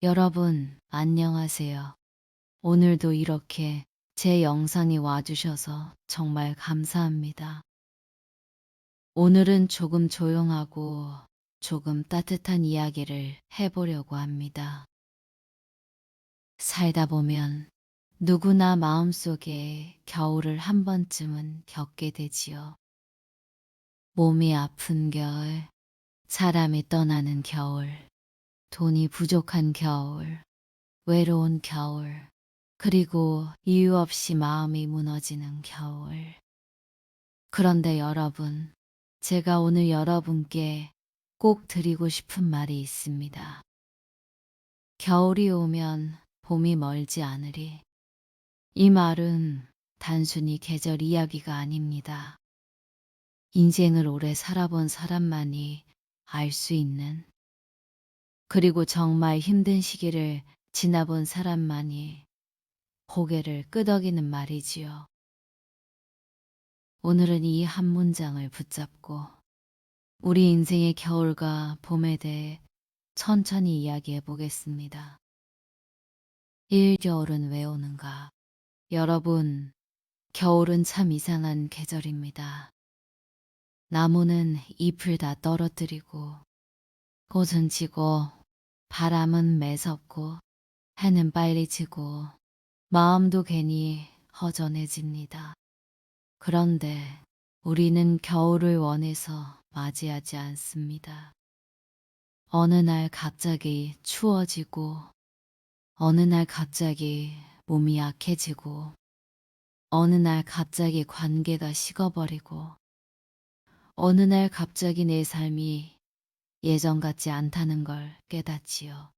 여러분, 안녕하세요. 오늘도 이렇게 제 영상에 와주셔서 정말 감사합니다. 오늘은 조금 조용하고 조금 따뜻한 이야기를 해보려고 합니다. 살다 보면 누구나 마음속에 겨울을 한 번쯤은 겪게 되지요. 몸이 아픈 겨울, 사람이 떠나는 겨울, 돈이 부족한 겨울, 외로운 겨울, 그리고 이유 없이 마음이 무너지는 겨울. 그런데 여러분, 제가 오늘 여러분께 꼭 드리고 싶은 말이 있습니다. 겨울이 오면 봄이 멀지 않으리. 이 말은 단순히 계절 이야기가 아닙니다. 인생을 오래 살아본 사람만이 알 수 있는, 그리고 정말 힘든 시기를 지나본 사람만이 고개를 끄덕이는 말이지요. 오늘은 이 한 문장을 붙잡고 우리 인생의 겨울과 봄에 대해 천천히 이야기해 보겠습니다. 1. 겨울은 왜 오는가? 여러분, 겨울은 참 이상한 계절입니다. 나무는 잎을 다 떨어뜨리고, 꽃은 지고, 바람은 매섭고, 해는 빨리 지고, 마음도 괜히 허전해집니다. 그런데 우리는 겨울을 원해서 맞이하지 않습니다. 어느 날 갑자기 추워지고, 어느 날 갑자기 몸이 약해지고, 어느 날 갑자기 관계가 식어버리고, 어느 날 갑자기 내 삶이 예전 같지 않다는 걸 깨닫지요.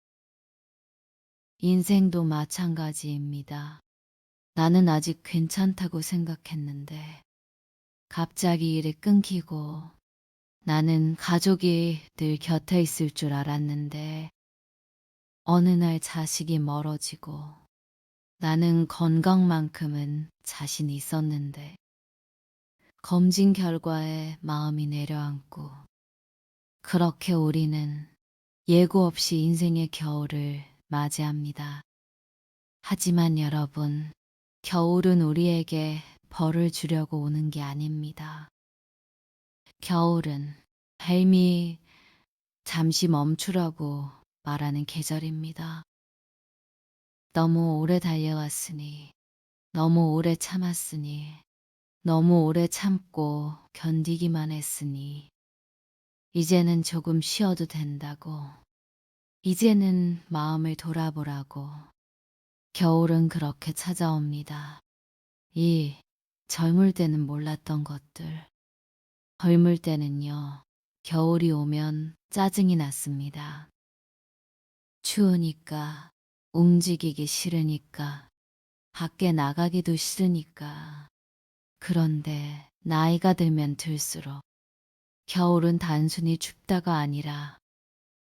인생도 마찬가지입니다. 나는 아직 괜찮다고 생각했는데, 갑자기 일이 끊기고, 나는 가족이 늘 곁에 있을 줄 알았는데, 어느 날 자식이 멀어지고, 나는 건강만큼은 자신이 있었는데, 검진 결과에 마음이 내려앉고, 그렇게 우리는 예고 없이 인생의 겨울을 맞이합니다. 하지만 여러분, 겨울은 우리에게 벌을 주려고 오는 게 아닙니다. 겨울은 삶이 잠시 멈추라고 말하는 계절입니다. 너무 오래 달려왔으니, 너무 오래 참았으니, 너무 오래 참고 견디기만 했으니, 이제는 조금 쉬어도 된다고, 이제는 마음을 돌아보라고, 겨울은 그렇게 찾아옵니다. 이 젊을 때는 몰랐던 것들, 젊을 때는요, 겨울이 오면 짜증이 났습니다. 추우니까, 움직이기 싫으니까, 밖에 나가기도 싫으니까. 그런데 나이가 들면 들수록 겨울은 단순히 춥다가 아니라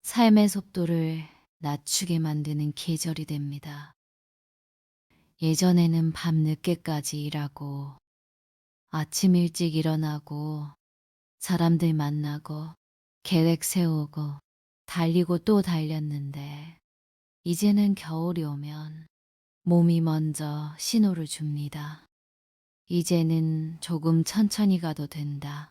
삶의 속도를 낮추게 만드는 계절이 됩니다. 예전에는 밤 늦게까지 일하고 아침 일찍 일어나고 사람들 만나고 계획 세우고 달리고 또 달렸는데, 이제는 겨울이 오면 몸이 먼저 신호를 줍니다. 이제는 조금 천천히 가도 된다.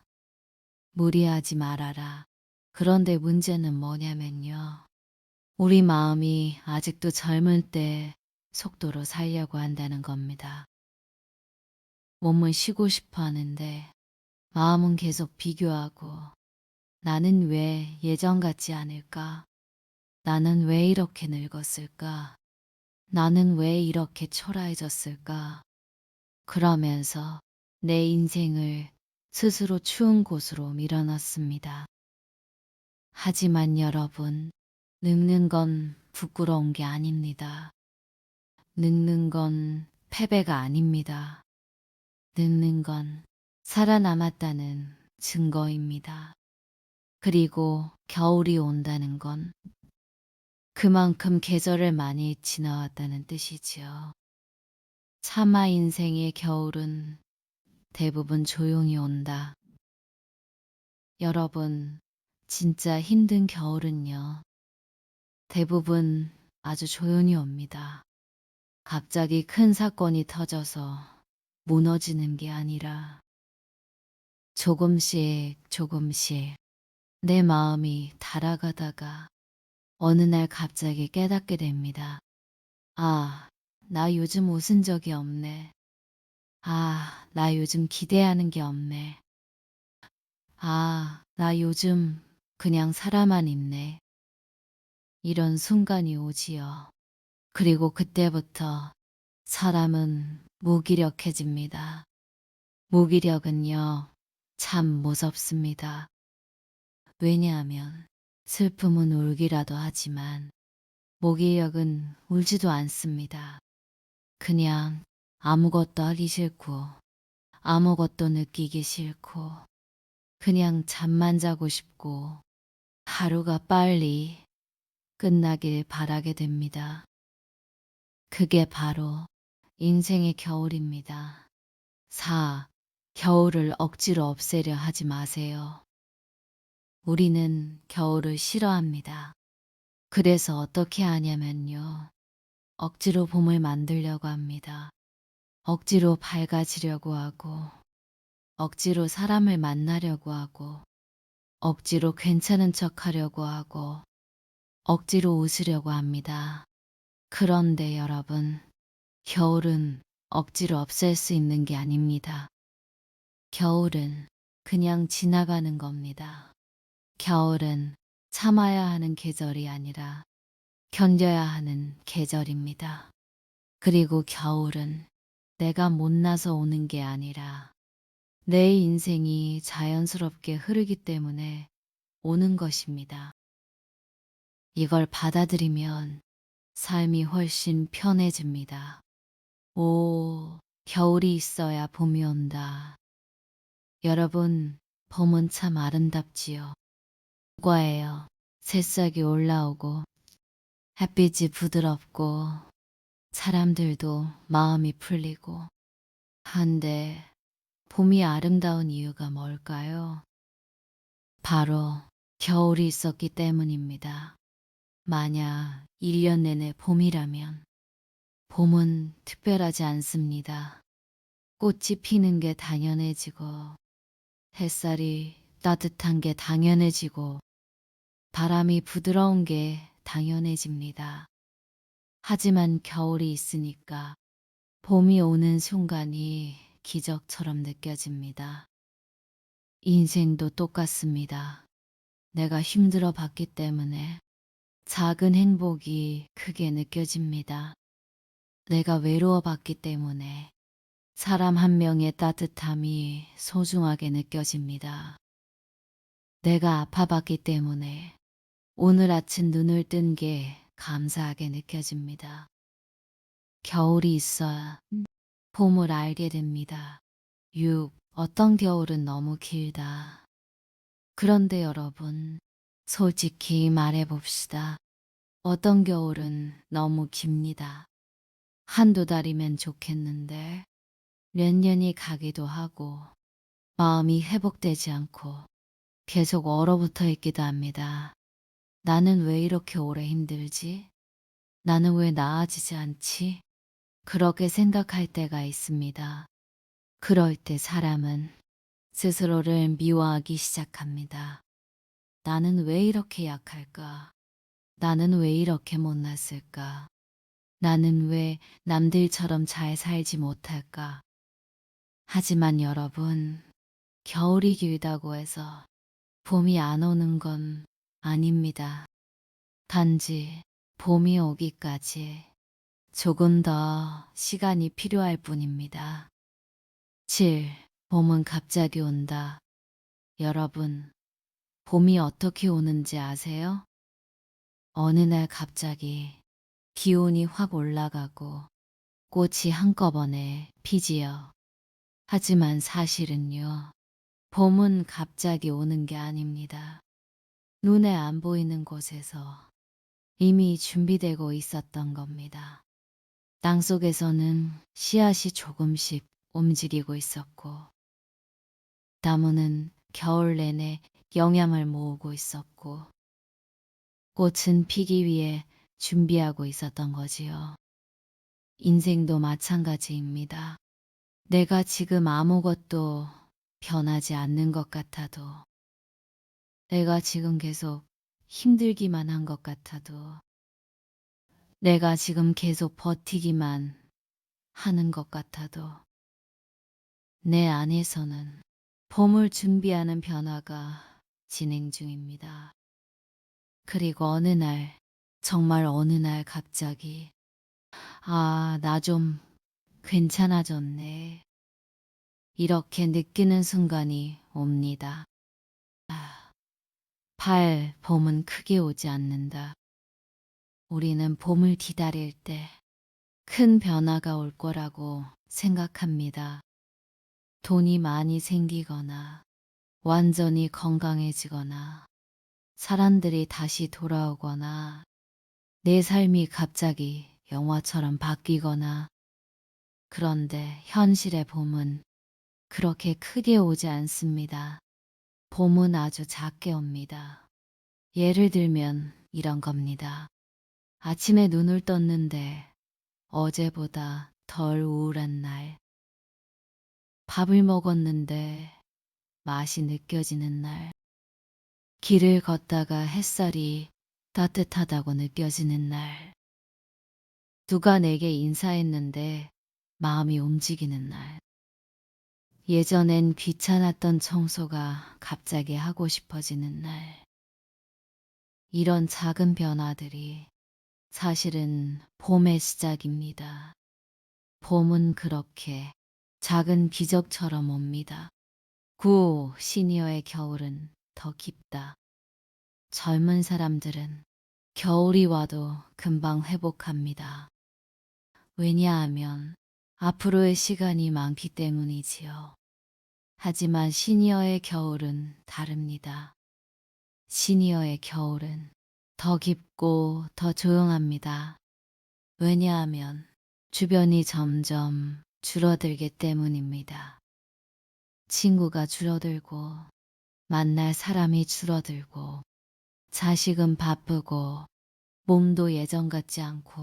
무리하지 말아라. 그런데 문제는 뭐냐면요, 우리 마음이 아직도 젊을 때 속도로 살려고 한다는 겁니다. 몸은 쉬고 싶어 하는데 마음은 계속 비교하고, 나는 왜 예전 같지 않을까? 나는 왜 이렇게 늙었을까? 나는 왜 이렇게 초라해졌을까? 그러면서 내 인생을 스스로 추운 곳으로 밀어넣습니다. 하지만 여러분, 늙는 건 부끄러운 게 아닙니다. 늙는 건 패배가 아닙니다. 늙는 건 살아남았다는 증거입니다. 그리고 겨울이 온다는 건 그만큼 계절을 많이 지나왔다는 뜻이지요. 차마 인생의 겨울은 대부분 조용히 온다. 여러분, 진짜 힘든 겨울은요, 대부분 아주 조용히 옵니다. 갑자기 큰 사건이 터져서 무너지는 게 아니라 조금씩 조금씩 내 마음이 달아가다가 어느 날 갑자기 깨닫게 됩니다. 아, 나 요즘 웃은 적이 없네. 아, 나 요즘 기대하는 게 없네. 아, 나 요즘 그냥 살아만 있네. 이런 순간이 오지요. 그리고 그때부터 사람은 무기력해집니다. 무기력은요, 참 무섭습니다. 왜냐하면 슬픔은 울기라도 하지만 무기력은 울지도 않습니다. 그냥 아무것도 하기 싫고 아무것도 느끼기 싫고 그냥 잠만 자고 싶고 하루가 빨리 끝나길 바라게 됩니다. 그게 바로 인생의 겨울입니다. 4. 겨울을 억지로 없애려 하지 마세요. 우리는 겨울을 싫어합니다. 그래서 어떻게 하냐면요. 억지로 봄을 만들려고 합니다. 억지로 밝아지려고 하고, 억지로 사람을 만나려고 하고, 억지로 괜찮은 척 하려고 하고, 억지로 웃으려고 합니다. 그런데 여러분, 겨울은 억지로 없앨 수 있는 게 아닙니다. 겨울은 그냥 지나가는 겁니다. 겨울은 참아야 하는 계절이 아니라 견뎌야 하는 계절입니다. 그리고 겨울은 내가 못나서 오는 게 아니라 내 인생이 자연스럽게 흐르기 때문에 오는 것입니다. 이걸 받아들이면 삶이 훨씬 편해집니다. 오, 겨울이 있어야 봄이 온다. 여러분, 봄은 참 아름답지요. 과예요. 새싹이 올라오고 햇빛이 부드럽고 사람들도 마음이 풀리고 한데 봄이 아름다운 이유가 뭘까요? 바로 겨울이 있었기 때문입니다. 만약 1년 내내 봄이라면 봄은 특별하지 않습니다. 꽃이 피는 게 당연해지고 햇살이 따뜻한 게 당연해지고 바람이 부드러운 게 당연해집니다. 하지만 겨울이 있으니까 봄이 오는 순간이 기적처럼 느껴집니다. 인생도 똑같습니다. 내가 힘들어 봤기 때문에 작은 행복이 크게 느껴집니다. 내가 외로워 봤기 때문에 사람 한 명의 따뜻함이 소중하게 느껴집니다. 내가 아파봤기 때문에 오늘 아침 눈을 뜬 게 감사하게 느껴집니다. 겨울이 있어야 봄을 알게 됩니다. 6. 어떤 겨울은 너무 길다. 그런데 여러분, 솔직히 말해봅시다. 어떤 겨울은 너무 깁니다. 한두 달이면 좋겠는데 몇 년이 가기도 하고 마음이 회복되지 않고 계속 얼어붙어 있기도 합니다. 나는 왜 이렇게 오래 힘들지? 나는 왜 나아지지 않지? 그렇게 생각할 때가 있습니다. 그럴 때 사람은 스스로를 미워하기 시작합니다. 나는 왜 이렇게 약할까? 나는 왜 이렇게 못났을까? 나는 왜 남들처럼 잘 살지 못할까? 하지만 여러분, 겨울이 길다고 해서 봄이 안 오는 건 아닙니다. 단지 봄이 오기까지 조금 더 시간이 필요할 뿐입니다. 7. 봄은 갑자기 온다. 여러분, 봄이 어떻게 오는지 아세요? 어느 날 갑자기 기온이 확 올라가고 꽃이 한꺼번에 피지요. 하지만 사실은요, 봄은 갑자기 오는 게 아닙니다. 눈에 안 보이는 곳에서 이미 준비되고 있었던 겁니다. 땅속에서는 씨앗이 조금씩 움직이고 있었고, 나무는 겨울 내내 영양을 모으고 있었고, 꽃은 피기 위해 준비하고 있었던 거지요. 인생도 마찬가지입니다. 내가 지금 아무것도 변하지 않는 것 같아도, 내가 지금 계속 힘들기만 한 것 같아도, 내가 지금 계속 버티기만 하는 것 같아도, 내 안에서는 봄을 준비하는 변화가 진행 중입니다. 그리고 어느 날, 정말 어느 날 갑자기, 아, 나 좀 괜찮아졌네. 이렇게 느끼는 순간이 옵니다. 아, 봄은 크게 오지 않는다. 우리는 봄을 기다릴 때 큰 변화가 올 거라고 생각합니다. 돈이 많이 생기거나, 완전히 건강해지거나, 사람들이 다시 돌아오거나, 내 삶이 갑자기 영화처럼 바뀌거나, 그런데 현실의 봄은 그렇게 크게 오지 않습니다. 봄은 아주 작게 옵니다. 예를 들면 이런 겁니다. 아침에 눈을 떴는데 어제보다 덜 우울한 날. 밥을 먹었는데 맛이 느껴지는 날. 길을 걷다가 햇살이 따뜻하다고 느껴지는 날. 누가 내게 인사했는데 마음이 움직이는 날. 예전엔 귀찮았던 청소가 갑자기 하고 싶어지는 날. 이런 작은 변화들이 사실은 봄의 시작입니다. 봄은 그렇게 작은 기적처럼 옵니다. 시니어의 겨울은 더 깊다. 젊은 사람들은 겨울이 와도 금방 회복합니다. 왜냐하면 앞으로의 시간이 많기 때문이지요. 하지만 시니어의 겨울은 다릅니다. 시니어의 겨울은 더 깊고 더 조용합니다. 왜냐하면 주변이 점점 줄어들기 때문입니다. 친구가 줄어들고, 만날 사람이 줄어들고, 자식은 바쁘고, 몸도 예전 같지 않고,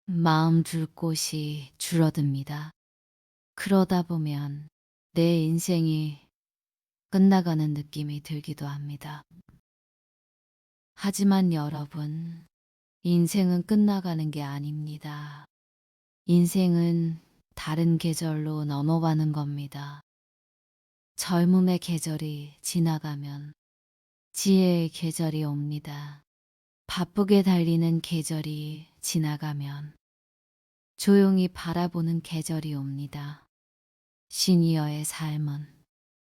마음 둘 곳이 줄어듭니다. 그러다 보면 내 인생이 끝나가는 느낌이 들기도 합니다. 하지만 여러분, 인생은 끝나가는 게 아닙니다. 인생은 다른 계절로 넘어가는 겁니다. 젊음의 계절이 지나가면 지혜의 계절이 옵니다. 바쁘게 달리는 계절이 지나가면 조용히 바라보는 계절이 옵니다. 시니어의 삶은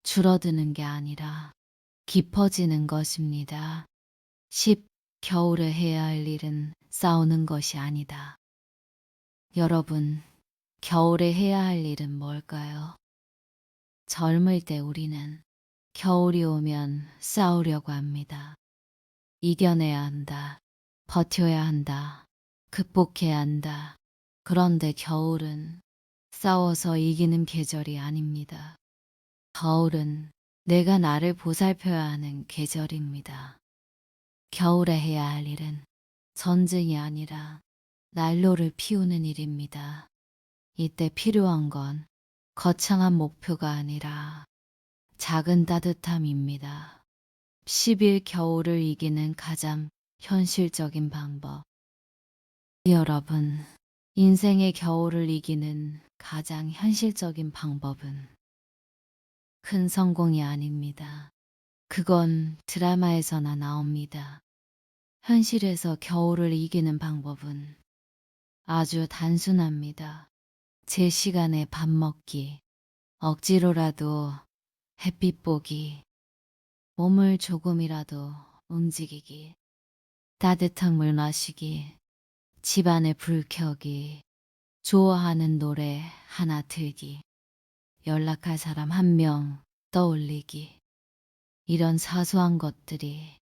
줄어드는 게 아니라 깊어지는 것입니다. 겨울에 해야 할 일은 싸우는 것이 아니다. 여러분, 겨울에 해야 할 일은 뭘까요? 젊을 때 우리는 겨울이 오면 싸우려고 합니다. 이겨내야 한다. 버텨야 한다. 극복해야 한다. 그런데 겨울은 싸워서 이기는 계절이 아닙니다. 겨울은 내가 나를 보살펴야 하는 계절입니다. 겨울에 해야 할 일은 전쟁이 아니라 난로를 피우는 일입니다. 이때 필요한 건 거창한 목표가 아니라 작은 따뜻함입니다. 10일 겨울을 이기는 가장 현실적인 방법. 여러분, 인생의 겨울을 이기는 가장 현실적인 방법은 큰 성공이 아닙니다. 그건 드라마에서나 나옵니다. 현실에서 겨울을 이기는 방법은 아주 단순합니다. 제 시간에 밥 먹기, 억지로라도 햇빛 보기, 몸을 조금이라도 움직이기, 따뜻한 물 마시기, 집안에 불 켜기, 좋아하는 노래 하나 틀기, 연락할 사람 한 명 떠올리기. 이런 사소한 것들이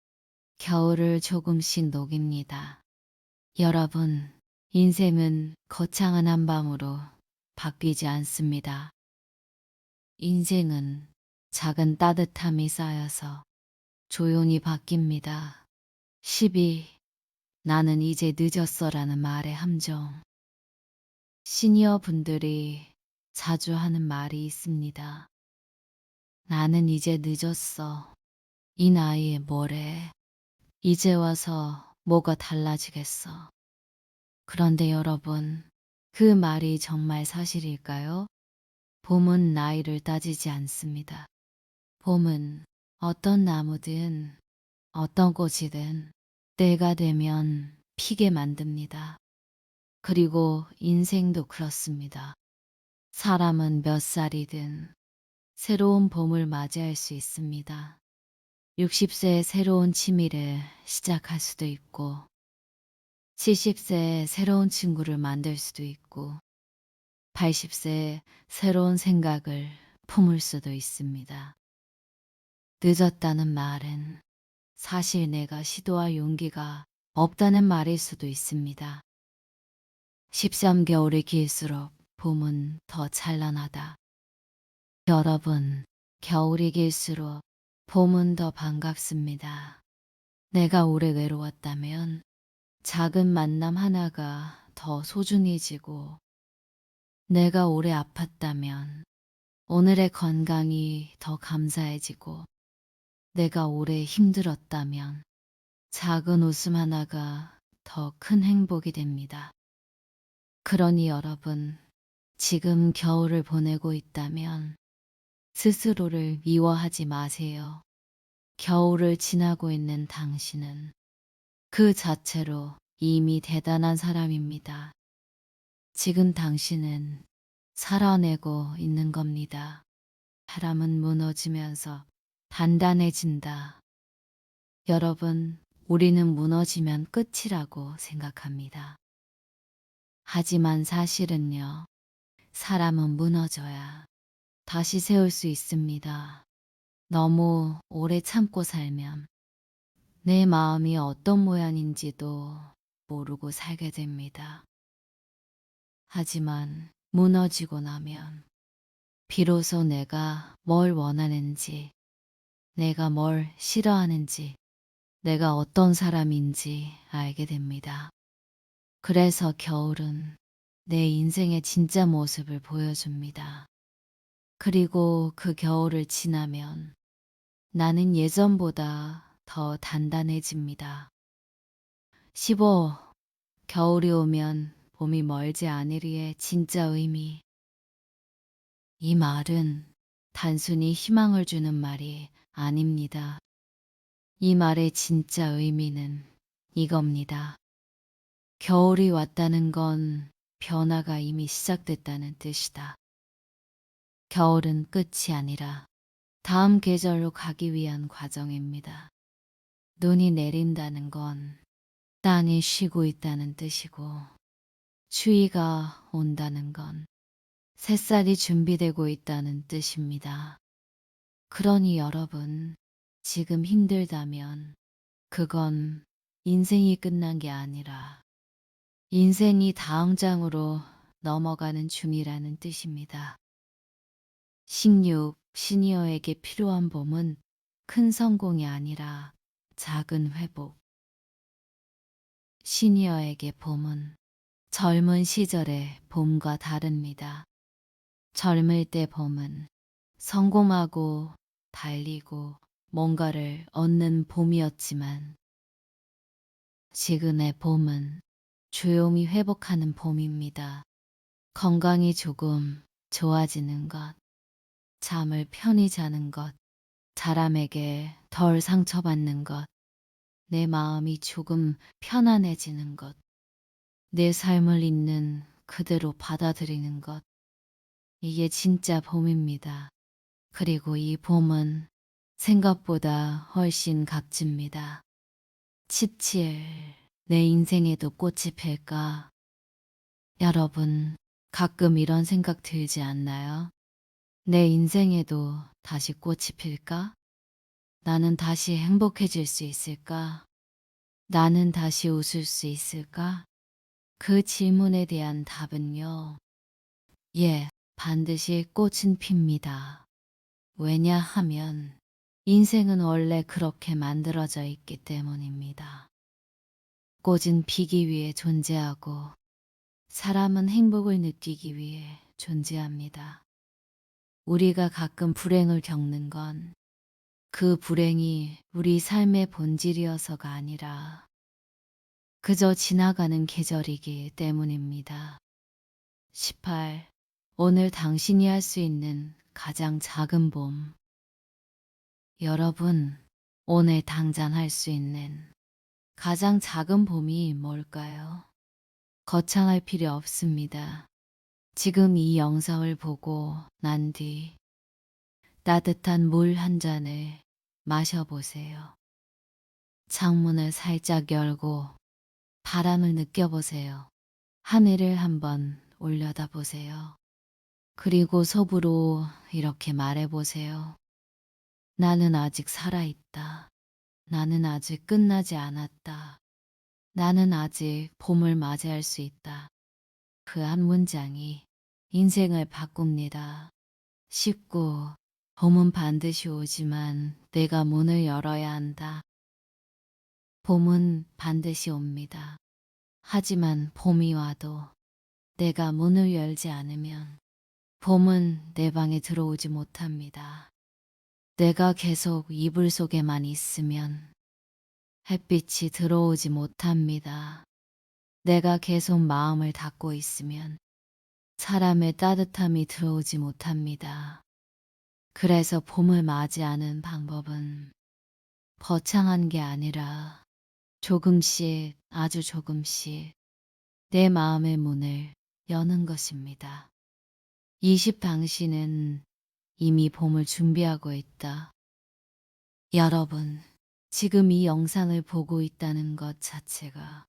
겨울을 조금씩 녹입니다. 여러분, 인생은 거창한 한밤으로 바뀌지 않습니다. 인생은 작은 따뜻함이 쌓여서 조용히 바뀝니다. 나는 이제 늦었어라는 말의 함정. 시니어 분들이 자주 하는 말이 있습니다. 나는 이제 늦었어. 이 나이에 뭐래. 이제 와서 뭐가 달라지겠어. 그런데 여러분, 그 말이 정말 사실일까요? 봄은 나이를 따지지 않습니다. 봄은 어떤 나무든 어떤 꽃이든 때가 되면 피게 만듭니다. 그리고 인생도 그렇습니다. 사람은 몇 살이든 새로운 봄을 맞이할 수 있습니다. 60세에 새로운 취미를 시작할 수도 있고, 70세에 새로운 친구를 만들 수도 있고, 80세에 새로운 생각을 품을 수도 있습니다. 늦었다는 말은 사실 내가 시도할 용기가 없다는 말일 수도 있습니다. 13개월이 길수록 봄은 더 찬란하다. 여러분, 겨울이 길수록 봄은 더 반갑습니다. 내가 오래 외로웠다면 작은 만남 하나가 더 소중해지고, 내가 오래 아팠다면 오늘의 건강이 더 감사해지고, 내가 오래 힘들었다면 작은 웃음 하나가 더 큰 행복이 됩니다. 그러니 여러분, 지금 겨울을 보내고 있다면 스스로를 미워하지 마세요. 겨울을 지나고 있는 당신은 그 자체로 이미 대단한 사람입니다. 지금 당신은 살아내고 있는 겁니다. 사람은 무너지면서 단단해진다. 여러분, 우리는 무너지면 끝이라고 생각합니다. 하지만 사실은요, 사람은 무너져야 다시 세울 수 있습니다. 너무 오래 참고 살면 내 마음이 어떤 모양인지도 모르고 살게 됩니다. 하지만 무너지고 나면 비로소 내가 뭘 원하는지, 내가 뭘 싫어하는지, 내가 어떤 사람인지 알게 됩니다. 그래서 겨울은 내 인생의 진짜 모습을 보여줍니다. 그리고 그 겨울을 지나면 나는 예전보다 더 단단해집니다. 15. 겨울이 오면 봄이 멀지 않으리의 진짜 의미. 이 말은 단순히 희망을 주는 말이 아닙니다. 이 말의 진짜 의미는 이겁니다. 겨울이 왔다는 건 변화가 이미 시작됐다는 뜻이다. 겨울은 끝이 아니라 다음 계절로 가기 위한 과정입니다. 눈이 내린다는 건 땅이 쉬고 있다는 뜻이고, 추위가 온다는 건 새살이 준비되고 있다는 뜻입니다. 그러니 여러분, 지금 힘들다면 그건 인생이 끝난 게 아니라 인생이 다음 장으로 넘어가는 중이라는 뜻입니다. 16. 시니어에게 필요한 봄은 큰 성공이 아니라 작은 회복. 시니어에게 봄은 젊은 시절의 봄과 다릅니다. 젊을 때 봄은 성공하고 달리고 뭔가를 얻는 봄이었지만, 지금의 봄은 조용히 회복하는 봄입니다. 건강이 조금 좋아지는 것, 잠을 편히 자는 것, 사람에게 덜 상처받는 것, 내 마음이 조금 편안해지는 것, 내 삶을 있는 그대로 받아들이는 것, 이게 진짜 봄입니다. 그리고 이 봄은 생각보다 훨씬 값집니다. 17. 내 인생에도 꽃이 필까? 여러분, 가끔 이런 생각 들지 않나요? 내 인생에도 다시 꽃이 필까? 나는 다시 행복해질 수 있을까? 나는 다시 웃을 수 있을까? 그 질문에 대한 답은요, 예, 반드시 꽃은 핍니다. 왜냐하면 인생은 원래 그렇게 만들어져 있기 때문입니다. 꽃은 피기 위해 존재하고 사람은 행복을 느끼기 위해 존재합니다. 우리가 가끔 불행을 겪는 건 그 불행이 우리 삶의 본질이어서가 아니라 그저 지나가는 계절이기 때문입니다. 18. 오늘 당신이 할 수 있는 가장 작은 봄. 여러분, 오늘 당장 할 수 있는 가장 작은 봄이 뭘까요? 거창할 필요 없습니다. 지금 이 영상을 보고 난 뒤 따뜻한 물 한 잔을 마셔보세요. 창문을 살짝 열고 바람을 느껴보세요. 하늘을 한번 올려다 보세요. 그리고 속으로 이렇게 말해보세요. 나는 아직 살아있다. 나는 아직 끝나지 않았다. 나는 아직 봄을 맞이할 수 있다. 그 한 문장이 인생을 바꿉니다. 쉽고 봄은 반드시 오지만 내가 문을 열어야 한다. 봄은 반드시 옵니다. 하지만 봄이 와도 내가 문을 열지 않으면 봄은 내 방에 들어오지 못합니다. 내가 계속 이불 속에만 있으면 햇빛이 들어오지 못합니다. 내가 계속 마음을 닫고 있으면 사람의 따뜻함이 들어오지 못합니다. 그래서 봄을 맞이하는 방법은 거창한 게 아니라 조금씩, 아주 조금씩 내 마음의 문을 여는 것입니다. 20 당신은 이미 봄을 준비하고 있다. 여러분, 지금 이 영상을 보고 있다는 것 자체가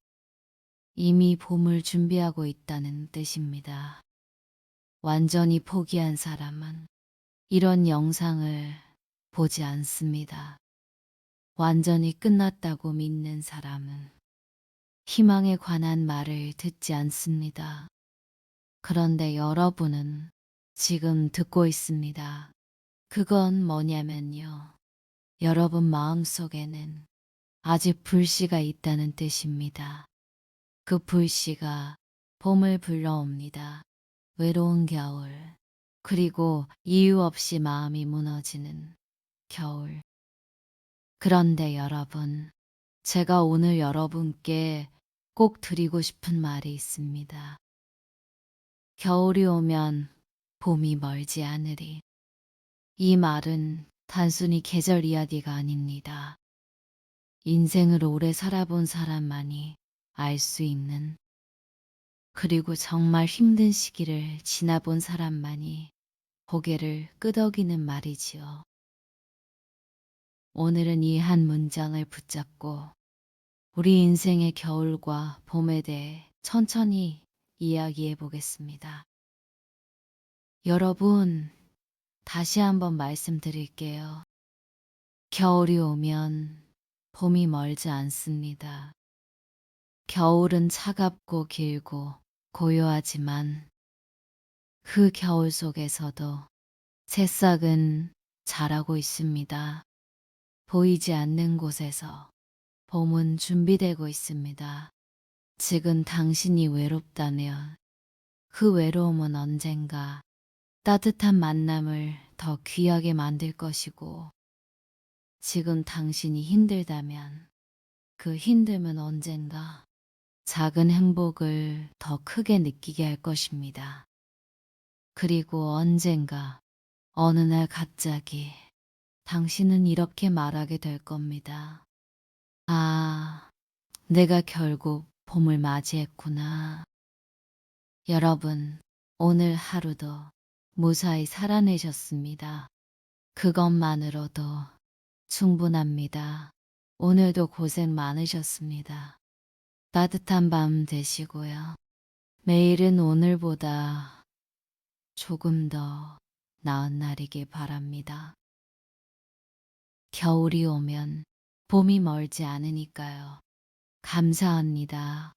이미 봄을 준비하고 있다는 뜻입니다. 완전히 포기한 사람은 이런 영상을 보지 않습니다. 완전히 끝났다고 믿는 사람은 희망에 관한 말을 듣지 않습니다. 그런데 여러분은 지금 듣고 있습니다. 그건 뭐냐면요. 여러분 마음속에는 아직 불씨가 있다는 뜻입니다. 그 불씨가 봄을 불러옵니다. 외로운 겨울, 그리고 이유 없이 마음이 무너지는 겨울. 그런데 여러분, 제가 오늘 여러분께 꼭 드리고 싶은 말이 있습니다. 겨울이 오면 봄이 멀지 않으리. 이 말은 단순히 계절 이야기가 아닙니다. 인생을 오래 살아본 사람만이 알 수 있는, 그리고 정말 힘든 시기를 지나본 사람만이 고개를 끄덕이는 말이지요. 오늘은 이 한 문장을 붙잡고 우리 인생의 겨울과 봄에 대해 천천히 이야기해 보겠습니다. 여러분, 다시 한번 말씀드릴게요. 겨울이 오면 봄이 멀지 않습니다. 겨울은 차갑고 길고 고요하지만 그 겨울 속에서도 새싹은 자라고 있습니다. 보이지 않는 곳에서 봄은 준비되고 있습니다. 지금 당신이 외롭다면 그 외로움은 언젠가 따뜻한 만남을 더 귀하게 만들 것이고, 지금 당신이 힘들다면 그 힘듦은 언젠가 작은 행복을 더 크게 느끼게 할 것입니다. 그리고 언젠가 어느 날 갑자기 당신은 이렇게 말하게 될 겁니다. 아, 내가 결국 봄을 맞이했구나. 여러분, 오늘 하루도 무사히 살아내셨습니다. 그것만으로도 충분합니다. 오늘도 고생 많으셨습니다. 따뜻한 밤 되시고요. 매일은 오늘보다 조금 더 나은 날이길 바랍니다. 겨울이 오면 봄이 멀지 않으니까요. 감사합니다.